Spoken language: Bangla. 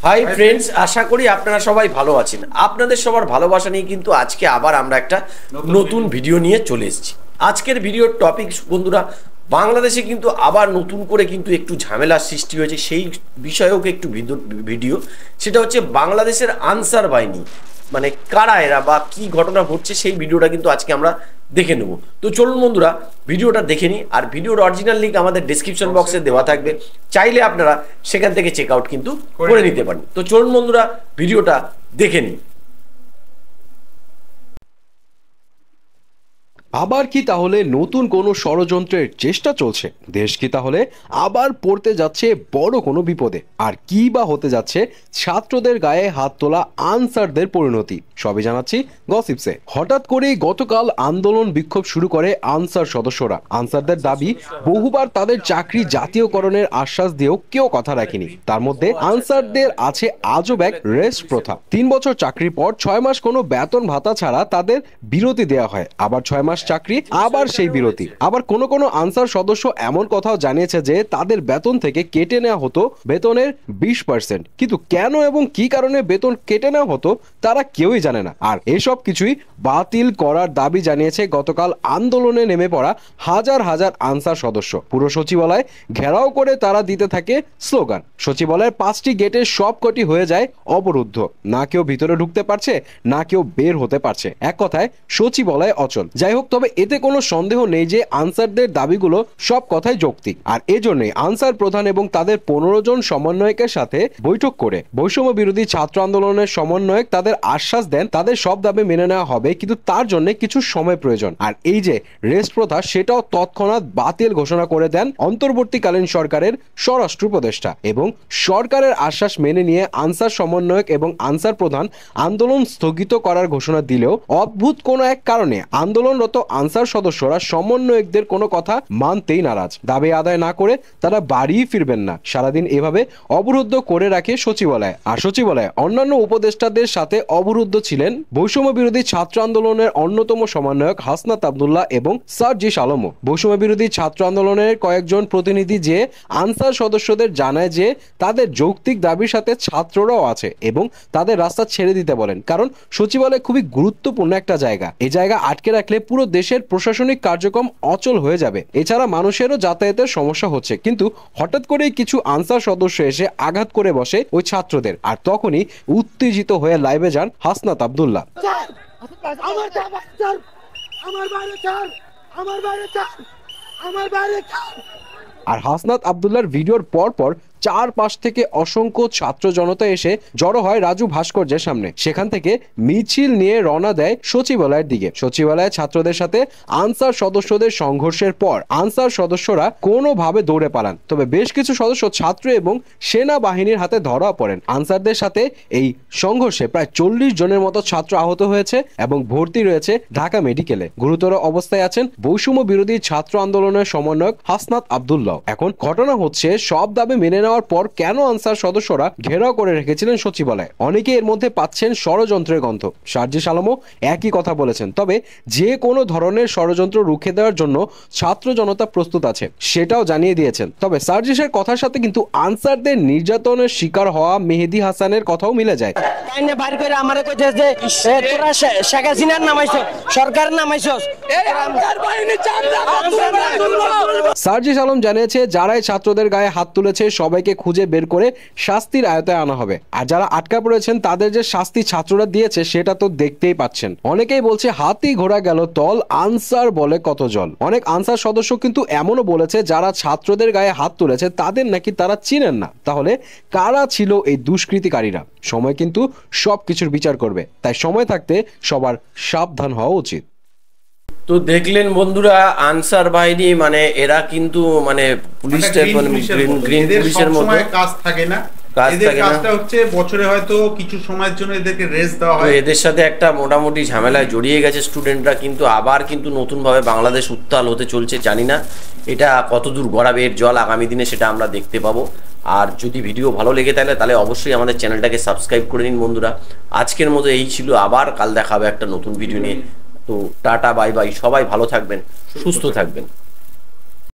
হাই ফ্রেন্ডস, আশা করি আপনারা সবাই ভালো আছেন। আপনাদের সবার ভালোবাসা নিয়ে কিন্তু আজকে আবার আমরা একটা নতুন ভিডিও নিয়ে চলে এসেছি। আজকের ভিডিওর টপিক বন্ধুরা, বাংলাদেশে কিন্তু আবার নতুন করে কিন্তু একটু ঝামেলার সৃষ্টি হয়েছে, সেই বিষয়েও একটু ভিডিও। সেটা হচ্ছে বাংলাদেশের আনসার বাহিনী, মানে কারা এরা বা কি ঘটনা ঘটছে, সেই ভিডিওটা কিন্তু আজকে আমরা দেখে নেব। তো চলুন বন্ধুরা ভিডিওটা দেখে নিই। আর ভিডিওর অরিজিনাল লিঙ্ক আমাদের ডেসক্রিপশন বক্সে দেওয়া থাকবে, চাইলে আপনারা সেখান থেকে চেক আউট কিন্তু করে নিতে পারেন। তো চলুন বন্ধুরা ভিডিওটা দেখে নিই। আবার কি তাহলে নতুন কোনো ষড়যন্ত্রের চেষ্টা চলছে? দেশ কি তাহলে আবার পড়তে যাচ্ছে বড় কোনো বিপদে? আর কি বা হতে যাচ্ছে ছাত্রদের গায়ে হাত তোলা আনসারদের পরিণতি? সবই জানাচ্ছি গসিপসে। হঠাৎ করেই গতকাল আন্দোলন বিক্ষোভ শুরু করে আনসার সদস্যরা। আনসারদের দাবি, বহুবার তাদের চাকরি জাতীয়করণের আশ্বাস দিয়েও কেউ কথা রাখেনি। তার মধ্যে আনসারদের আছে আজব এক রেস্ট প্রথা। 3 বছর চাকরির পর 6 মাস কোনো বেতন ভাতা ছাড়া তাদের বিরতি দেওয়া হয়, আবার 6 মাস চাকরি, আবার সেই বিরতি। আবার কোনো কোনো আনসার সদস্য এমন কথাও জানিয়েছে যে তাদের বেতন থেকে কেটে নেওয়া হতো বেতনের 20%। কিন্তু কেন এবং কি কারণে বেতন কেটে নেওয়া হতো তারা কেউই জানে না। আর এসব কিছুই বাতিল করার দাবি জানিয়েছে গতকাল আন্দোলনে নেমে পড়া হাজার হাজার আনসার সদস্য। পুরো সচিবালয় ঘেরাও করে তারা দিতে থাকে স্লোগান। সচিবালয়ের 5টি গেটের সবকটি হয়ে যায় অবরুদ্ধ। না কেউ ভিতরে ঢুকতে পারছে, না কেউ বের হতে পারছে। এক কথায় সচিবালয় অচল। যাই হোক, তবে এতে কোনো সন্দেহ নেই যে আনসারদের দাবিগুলো সব কথাই যৌক্তিক। আর এজন্যই আনসার প্রধান এবং তাদের 15 জন সমন্বয়কের সাথে বৈঠক করে বৈষম্য বিরোধী ছাত্র আন্দোলনের সমন্বয়ক তাদের আশ্বাস দেন তাদের সব দাবি মেনে নেওয়া হবে, কিন্তু তার জন্য কিছু সময় প্রয়োজন। আর এই যে রেস্ট প্রথা, সেটাও তৎক্ষণাৎ বাতিল ঘোষণা করে দেন অন্তর্বর্তীকালীন সরকারের স্বরাষ্ট্র উপদেষ্টা। এবং সরকারের আশ্বাস মেনে নিয়ে আনসার সমন্বয়ক এবং আনসার প্রধান আন্দোলন স্থগিত করার ঘোষণা দিলেও অদ্ভুত কোনো এক কারণে আন্দোলনরত আনসার সদস্যরা সমন্বয়কদের কোনো কথা মানতেই নারাজ। দাবি আদায় না করে তারা বাড়িই ফিরবেন না। সারাদিন এভাবে অবরুদ্ধ করে রাখে সচিবালয়। আর সচিবালয়ে অন্যান্য উপদেষ্টাদের সাথে অবরুদ্ধ ছিলেন বৈষম্য বিরোধী ছাত্র আন্দোলনের অন্যতম সমন্বয়ক হাসনাত আব্দুল্লাহ এবং সার্জিস আলমও। বৈষম্য বিরোধী ছাত্র আন্দোলনের কয়েকজন প্রতিনিধি যে আনসার সদস্যদের জানায় যে তাদের যৌক্তিক দাবির সাথে ছাত্ররাও আছে এবং তাদের রাস্তা ছেড়ে দিতে বলেন, কারণ সচিবালয় খুবই গুরুত্বপূর্ণ একটা জায়গা। এই জায়গা আটকে রাখলে পুরো দেশের প্রশাসনিক কার্যক্রম অচল হয়ে যাবে। এছাড়া মানুষেরও যাতায়াতের সমস্যা হচ্ছে। কিন্তু হঠাৎ করেই কিছু আনসার সদস্য এসে আঘাত করে বসে ওই ছাত্রদের। আর তখনই উত্তেজিত হয়ে লাইভে যান হাসনাত আব্দুল্লাহ। আর হাসনাত আব্দুল্লাহর ভিডিওর পর পর চারপাশ থেকে অসংখ্য ছাত্র জনতা এসে জড়ো হয় রাজু ভাস্কর্যের সামনে। সেখান থেকে মিছিল নিয়ে রওনা দেয় সচিবালয়ের দিকে। সচিবালয়ে ছাত্রদের সাথে আনসার সদস্যদের সংঘর্ষের পর আনসার সদস্যরা কোনোভাবে দৌড়ে পালান। তবে বেশ কিছু সদস্য ছাত্র এবং সেনাবাহিনীর হাতে ধরা পড়েন। আনসারদের সাথে এই সংঘর্ষে প্রায় 40 জনের মতো ছাত্র আহত হয়েছে এবং ভর্তি রয়েছে ঢাকা মেডিকেলে। গুরুতর অবস্থায় আছেন বৈষম্য বিরোধী ছাত্র আন্দোলনের সমন্বয়ক হাসনাত আব্দুল্লাহ। এখন ঘটনা হচ্ছে, সব দাবি মেনে নেওয়ার পর কেন আনসার সদস্যরা ঘেরাও করে রেখেছিলেন সচিবালয়? অনেকে এর মধ্যে পাচ্ছেন ষড়যন্ত্রের গন্ধ। সার্জিস আলমও একই কথা বলেছেন। তবে যে কোনো ধরনের ষড়যন্ত্র রুখে দেওয়ার জন্য ছাত্র জনতা প্রস্তুত আছে, সেটাও জানিয়ে দিয়েছেন। তবে সার্জিসের কথার সাথে কিন্তু আনসারদের নির্যাতনের শিকার হওয়া মেহেদী হাসানের কথাও মিলে যায়। সার্জিস আলম জানিয়েছে, যারাই ছাত্রদের গায়ে হাত তুলেছে সবাইকে খুঁজে বের করে শাস্তির আয়তায় আনা হবে। আর যারা আটকা পড়েছেন তাদের যে শাস্তি ছাত্ররা দিয়েছে সেটা তো দেখতেই পাচ্ছেন। অনেকেই বলছে হাতি ঘোড়া গেল তল, আনসার বলে কত জল। অনেক আনসার সদস্য কিন্তু এমনও বলেছে যারা ছাত্রদের গায়ে হাত তুলেছে তাদের নাকি তারা চিনেন না। তাহলে কারা ছিল এই দুষ্কৃতিকারীরা? সময় কিন্তু সবকিছুর বিচার করবে, তাই সময় থাকতে সবার সাবধান হওয়া উচিত। তো দেখলেন বন্ধুরা, আনসার বাহিনী মানে এরা কিন্তু মানে পুলিশ গ্রিন পুলিশের মতো কাজ থাকে না। কাজটা হচ্ছে বছরে হয়তো কিছু সময়ের জন্য এদেরকে রেস্ট দেওয়া হয়। এদের সাথে একটা মোটামুটি ঝামেলায় জড়িয়ে গেছে স্টুডেন্টরা, কিন্তু আবার কিন্তু নতুনভাবে বাংলাদেশ উত্তাল হতে চলছে। জানি না এটা কতদূর গড়াবে এর জল আগামী দিনে, সেটা আমরা দেখতে পাবো। আর যদি ভিডিও ভালো লেগে থাকে তাহলে অবশ্যই আমাদের চ্যানেলটাকে সাবস্ক্রাইব করে নিন বন্ধুরা। আজকের মতো এই ছিল, আবার কাল দেখা হবে একটা নতুন ভিডিও নিয়ে। তো টাটা, বাই বাই, সবাই ভালো থাকবেন, সুস্থ থাকবেন।